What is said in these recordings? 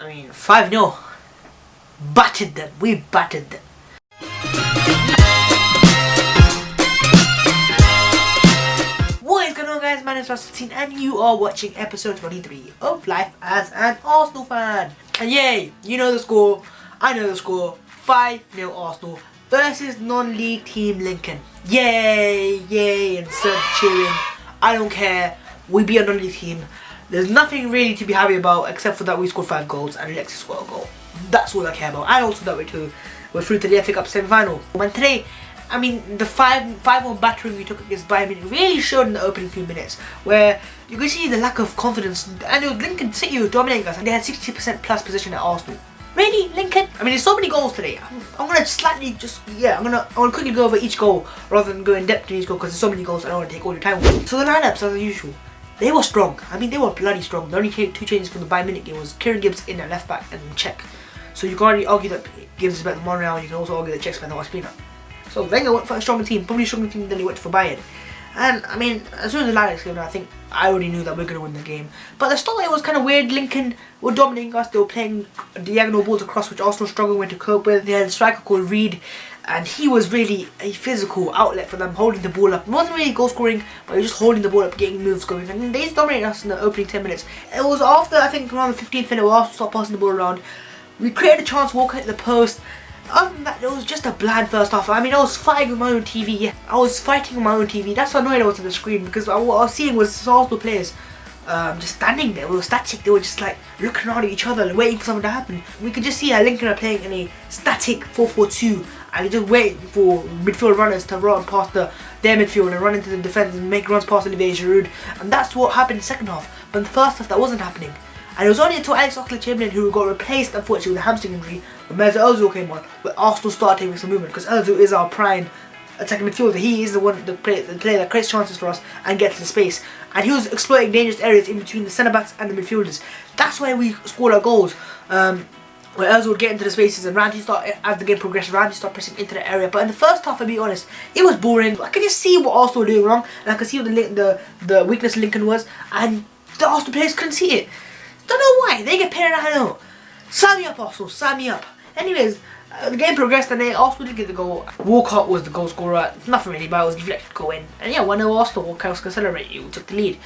I mean, 5-0. Battered them. We battered them. What is going on, guys? My name is Russell and you are watching episode 23 of Life as an Arsenal fan. And yay, you know the score. I know the score. 5-0 Arsenal versus non-league team Lincoln. Yay, yay, and so cheering. I don't care. We beat a non-league team. There's nothing really to be happy about except for that we scored 5 goals and Alexis scored a goal. That's all I care about. And also that we're through to the FA Cup semi-final. And today, I mean, the 5-1 battering we took against Bayern Munich really showed in the opening few minutes, where you could see the lack of confidence. And it was Lincoln City who dominating us, and they had 60% plus possession at Arsenal. Really, Lincoln? I mean, there's so many goals today. I'm gonna slightly I'm gonna quickly go over each goal rather than go in depth to each goal because there's so many goals. I don't want to take all your time. So the lineups, as usual, they were strong. I mean, they were bloody strong. The only two changes from the Bayern Munich game was Kieran Gibbs in at left back and Czech. So you can already argue that Gibbs is better than Monreal, and you can also argue that Czech's better than Ospina. So Wenger went for a stronger team, probably a stronger team than he went for Bayern. And I mean, as soon as the lineups came out, I think I already knew that we are going to win the game. But the start was kind of weird. Lincoln were dominating us. They were playing diagonal balls across, which Arsenal struggled with to cope with. They had a striker called Reed, and he was really a physical outlet for them, holding the ball up. It wasn't really goal scoring, but he was just holding the ball up, getting moves going. And they dominated us in the opening 10 minutes. It was after, I think, around the 15th minute, where Arsenal stopped passing the ball around. We created a chance, Walker hit the post. Other than that, it was just a bland first half. I mean, I was fighting with my own TV. Yeah, I was fighting with my own TV. That's how annoyed I was on the screen, because what I was seeing was Arsenal players just standing there. We were static. They were just like looking around at each other, waiting for something to happen. We could just see how Lincoln are playing in a static 4-4-2, and they're just waiting for midfield runners to run past their midfield and run into the defence and make runs past Olivier Giroud. And that's what happened in the second half. But in the first half, that wasn't happening. And it was only until Alex Oxlade-Chamberlain, who got replaced unfortunately with a hamstring injury, when Mesut Ozil came on, where Arsenal started taking some movement, because Ozil is our prime attacking midfielder. He is the player that creates chances for us and gets the space. And he was exploiting dangerous areas in between the centre-backs and the midfielders. That's why we scored our goals. Where Ozil would get into the spaces and as the game progressed, Ramsey started pressing into the area. But in the first half, I'll be honest, it was boring. I could just see what Arsenal were doing wrong, and I could see what the weakness Lincoln was, and the Arsenal players couldn't see it. Don't know why. They get paid, I don't know. Sign me up, Arsenal. Sign me up. Anyways, the game progressed and Arsenal did get the goal. Walcott was the goal scorer. Nothing really, but it was deflected goal in. And yeah, 1-0 Arsenal. What else can celebrate? You took the lead.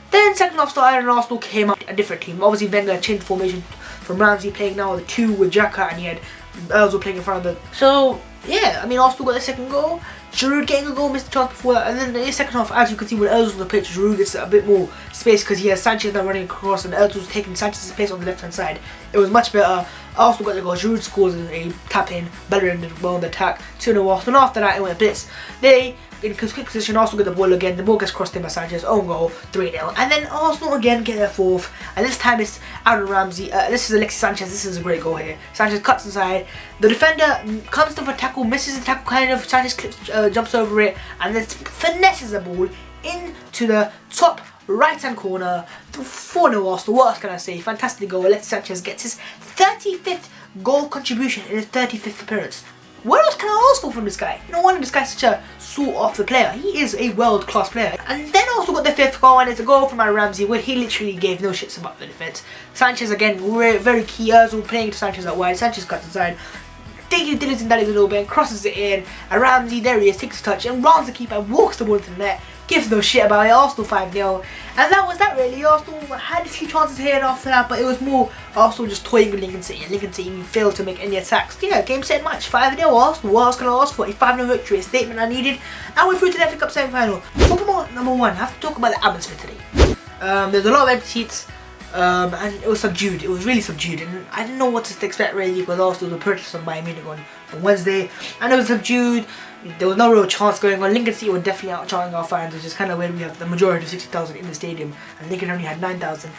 Then second half started and Arsenal came up a different team. Obviously, Wenger changed formation from Ramsey playing now with 2 with Xhaka, and he had Ozil playing in front of them. So yeah, I mean, Arsenal got the second goal. Giroud getting a goal, missed the chance before that, and then in the second half, as you can see, when Ozil's on the pitch, Giroud gets a bit more space because he has Sanchez now running across, and Ozil's taking Sanchez's place on the left hand side. It was much better. Arsenal got the goal. Giroud scores a tap in, Bellerin did well on the attack, 2-0 Arsenal. And after that, it went blitz. They in quick position, Arsenal get the ball again. The ball gets crossed in by Sanchez, own goal, 3-0. And then Arsenal again get their fourth, and this time it's Aaron Ramsey. This is Alexis Sanchez. This is a great goal here. Sanchez cuts inside. The defender comes to for a tackle, misses the tackle kind of. Sanchez jumps over it, and then finesses the ball into the top right hand corner. 4-0 Arsenal. What else can I say? Fantastic goal. Alexis Sanchez gets his 35th goal contribution in his 35th appearance. What else can I ask for from this guy? No wonder this guy's such a sought-after player. He is a world-class player. And then also got the 5th goal, and it's a goal from Aaron Ramsey, where he literally gave no shits about the defence. Sanchez again, very key. Ozil playing to Sanchez out wide. Sanchez cuts inside, taking Dillis and Dallies a little bit, and crosses it in. And Ramsey, there he is, takes a touch and rounds the keeper, walks the ball into the net. Gives no shit about it. Arsenal 5-0, and that was that really. Arsenal had a few chances here and after that, but it was more Arsenal just toying with Lincoln City, and Lincoln City failed to make any attacks. Yeah, game set match, 5-0 Arsenal. What else can I ask for? A 5-0 victory, a statement I needed, and we're through to the FA Cup semi-final. Talking about number 1, I have to talk about the atmosphere today. There's a lot of empty seats, and it was subdued. It was really subdued, and I didn't know what to expect really, because Arsenal were purchased on Bayern Munich on Wednesday, and it was subdued. There was no real chance going on. Lincoln City were definitely out-chanting our fans, which is kind of where we have the majority of 60,000 in the stadium, and Lincoln only had 9,000.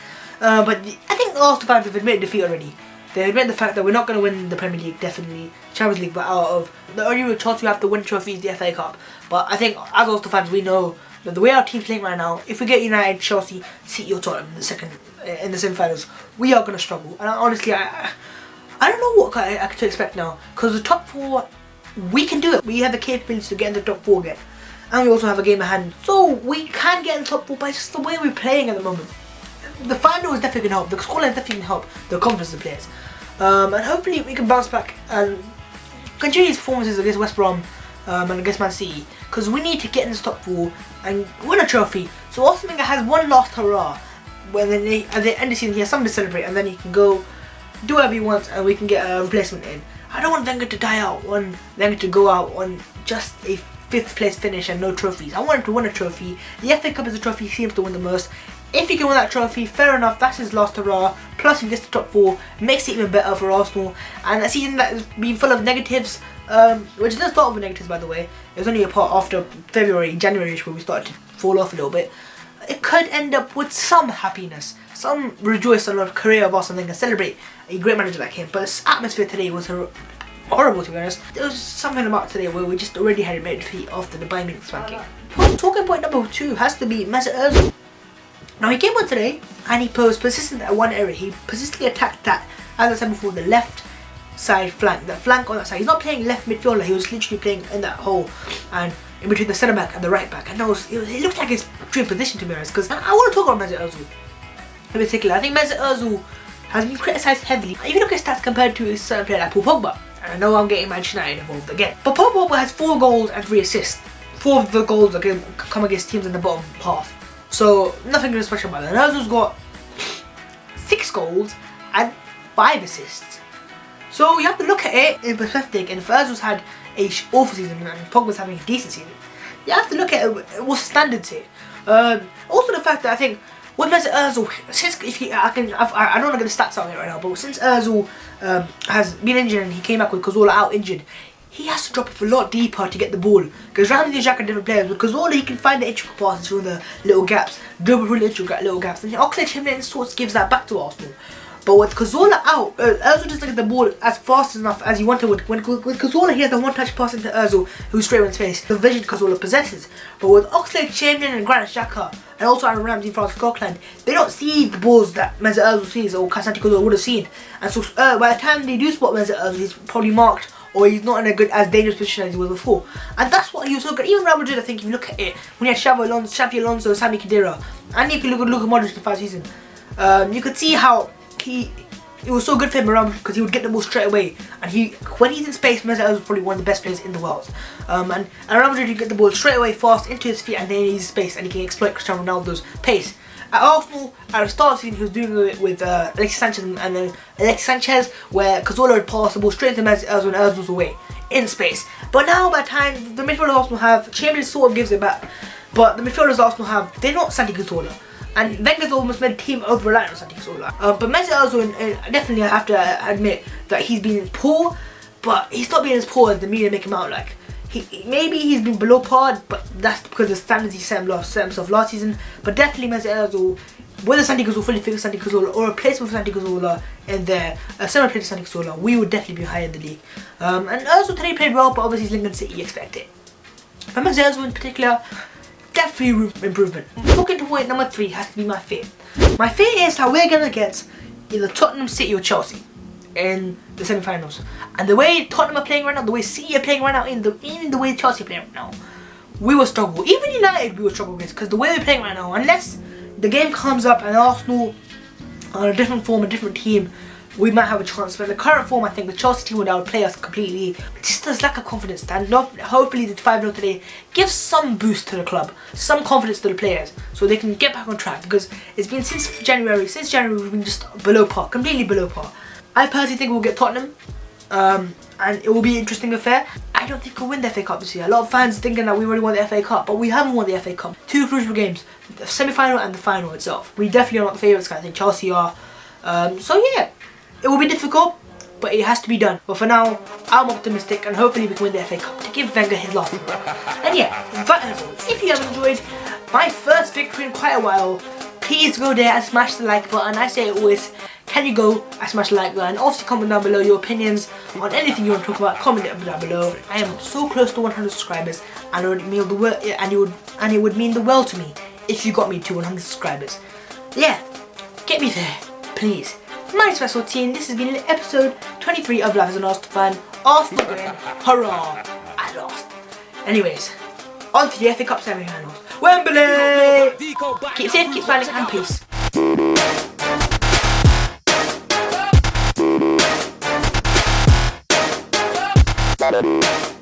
But I think Arsenal fans have admitted defeat already. They admit the fact that we're not going to win the Premier League, definitely. Champions League, but out of the only real chance we have to win trophy is the FA Cup. But I think as Arsenal fans, we know that the way our team's playing right now, if we get United, Chelsea, City or Tottenham in the semi-finals, we are going to struggle. And honestly, I don't know what I could expect now, because the top 4, we can do it. We have the capability to get in the top 4 again, and we also have a game at hand, so we can get in the top 4. But it's just the way we're playing at the moment. the final is definitely going to help. The scoreline is definitely going to help the confidence of the players. And hopefully we can bounce back and continue these performances against West Brom and against Man City, because we need to get in the top 4 and win a trophy. So Arsene Wenger has one last hurrah when at the end of the season he has something to celebrate, and then he can go do whatever he wants and we can get a replacement in. I don't want Wenger to die out, Wenger to go out on just a 5th place finish and no trophies. I want him to win a trophy. The FA Cup is a trophy he seems to win the most. If he can win that trophy, fair enough, that's his last hurrah. Plus he gets the top 4, makes it even better for Arsenal. And a season that has been full of negatives, which does start with negatives by the way. It was only a part after February, January where we started to fall off a little bit. It could end up with some happiness, some rejoice on the career of Arsene Wenger and celebrate a great manager like him. But this atmosphere today was horrible, to be honest. There was something about today where we just already had a bad defeat after the Bayern Munich spanking. Talking point number 2 has to be Mesut Ozil. Now he came on today and he was persistent at one area. He persistently attacked that, as I said before, the left side flank, the flank on that side. He's not playing left midfielder, he was literally playing in that hole and in between the centre back and the right back. And it looked like his dream position, to be honest, because I want to talk about Mesut Ozil in particular. I think Mesut Ozil has been criticised heavily. If you look at stats compared to a certain player like Paul Pogba, and I know I'm getting Manchester United involved again, but Paul Pogba has 4 goals and 3 assists. 4 of the goals come against teams in the bottom half. So nothing really special about that. Ozil's got 6 goals and 5 assists. So you have to look at it in perspective, and if Ozil's had a awful season and Pogba's having a decent season, you have to look at it, what's the standards here. Also the fact that I think with Mesut Ozil, since I don't want to get the stats out here right now, but since Ozil has been injured and he came back with Cazorla out injured, he has to drop it a lot deeper to get the ball. Because Ramsey and Jack are different players. With Cazorla, he can find the intricate passes through the little gaps, dribble through the intricate little gaps, and Oxlade-Chamberlain sorts gives that back to Arsenal. But with Cazorla out, Ozil doesn't get the ball as fast enough as he wanted. With Cazorla, he has the one-touch pass into Ozil, who's straight in his face. The vision Cazorla possesses. But with Oxlade-Chamberlain and Granit Xhaka, and also Aaron Ramsey and Francis Coquelin, they don't see the balls that Mesut Ozil sees or Santi Cazorla would have seen. And so by the time they do spot Mesut Ozil, he's probably marked, or he's not in a as dangerous position as he was before. And that's what he was so good. Even Real Madrid, I think, if you look at it, when you had Xavi Alonso, Sami Khedira, and you can look at Luka Modric in the first season, you could see how it was so good for him around, because he would get the ball straight away, and when he's in space, Mesut Ozil is probably one of the best players in the world. And around Madrid, he get the ball straight away, fast into his feet, and then he's space, and he can exploit Cristiano Ronaldo's pace. At Arsenal, at the start of the season, he was doing it with Alexis Sanchez, where Cazorla would pass the ball straight into Mesut Ozil and Ozil's away in space. But now, by the time the midfielders Arsenal have, Chamberlain sort of gives it back, but the midfielders Arsenal have, they're not Santi Cazorla. And Wenger's almost made a team over-reliant on Santi Cazorla. But Mesut Ozil, definitely I have to admit that he's been poor, but he's not been as poor as the media make him out like. Maybe he's been below par, but that's because of the standards he set himself last season. But definitely Mesut Ozil, whether Santi Cazorla, fully fixed Santi Cazorla, or a replacement for Santi Cazorla in there, a similar player to Santi Cazorla, we would definitely be higher in the league. And Ozil today played well, but obviously he's linked in City, you expect it. But Mesut Ozil in particular, definitely room for improvement. Talking to point number 3 has to be my fear. My fear is how we're going to get either Tottenham, City or Chelsea in the semi-finals. And the way Tottenham are playing right now, the way City are playing right now, even the way Chelsea are playing right now, we will struggle. Even United we will struggle against, because the way they're playing right now, unless the game comes up and Arsenal are a different form, a different team, we might have a chance. But in the current form, I think the Chelsea team would outplay us completely. Just there's lack of confidence. And hopefully the 5-0 today gives some boost to the club, some confidence to the players, so they can get back on track. Because it's been since January we've been just below par, completely below par. I personally think we'll get Tottenham, and it will be an interesting affair. I don't think we'll win the FA Cup this year. A lot of fans thinking that we already won the FA Cup, but we haven't won the FA Cup. 2 crucial games, the semi-final and the final itself. We definitely are not the favourites, I think Chelsea are. So yeah, it will be difficult, but it has to be done. But for now, I'm optimistic, and hopefully we can win the FA Cup to give Wenger his last one. And yeah, that is all. If you have enjoyed my first victory in quite a while, please go there and smash the like button. I say it always, can you go and smash the like button? Also comment down below your opinions on anything you want to talk about. Comment it down below. I am so close to 100 subscribers, and it would mean the world, and it would mean the world to me if you got me to 100 subscribers. Yeah, get me there, please. My name is Special This has been episode 23 of Life as an Arsenal Fan. Arsenal win, hurrah, at last. Anyways, on to the FA Cup semi-finals. Wembley! Keep safe, keep smiling, and peace. BATTER.